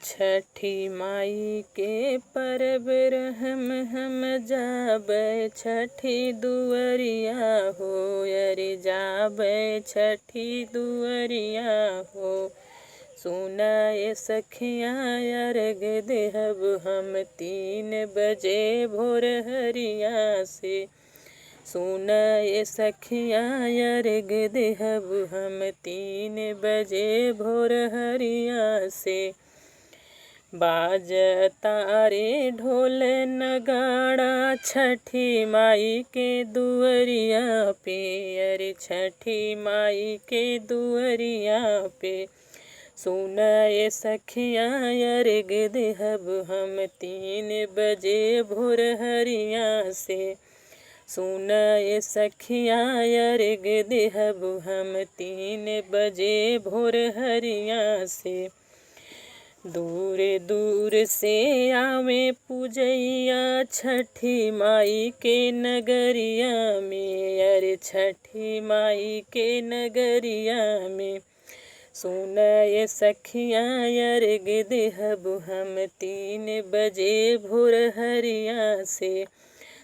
छठी माई के परब रहम हम जाबै छठी दुअरिया हो। अरे जाबै छठी दुअरिया हो। सुनाए सखिया अर्घ देहब हम 3 बजे भोर हरिया से। सुनाए सखिया अर्घ देहब हम 3 बजे भोर हरिया से। बाजता रे ढोल नगाड़ा छठी माई के दुअरिया पे। अरे छठी माई के दुअरिया पे। सुनाए सखिया अर्घ देहब हम 3 बजे भोर हरिया से। सुनाए सखिया अर्घ देहब हम 3 बजे भोर हरिया से। दूर दूर से आवे पूजैया छठी माई के नगरिया में। अरे छठी माई के नगरिया में। सुनाए सखिया अर्घ देहब हम 3 बजे भोर हरिया से।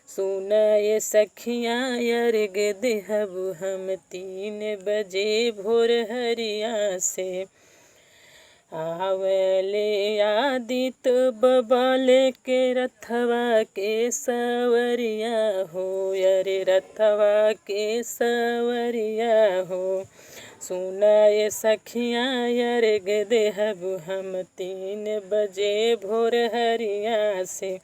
सुनाए सखिया अर्घ देहब हम 3 बजे भोर हरिया से। आवले आदित बबल के रथवा के सवरिया हो। अरे रथवा के सवरिया हो। सुनाए सखिया अर्घ देहब हम 3 बजे भोर हरिया से।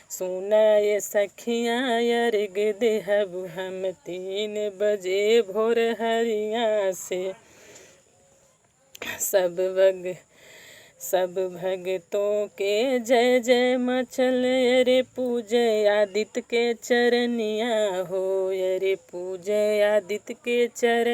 सुनाए सखिया अर्घ देहब हम 3 बजे भोर हरिया से। सब भगतों के जय जय मचल। अरे पूजय आदित्य के चरनिया हो। अरे पूजय आदित्य के चरण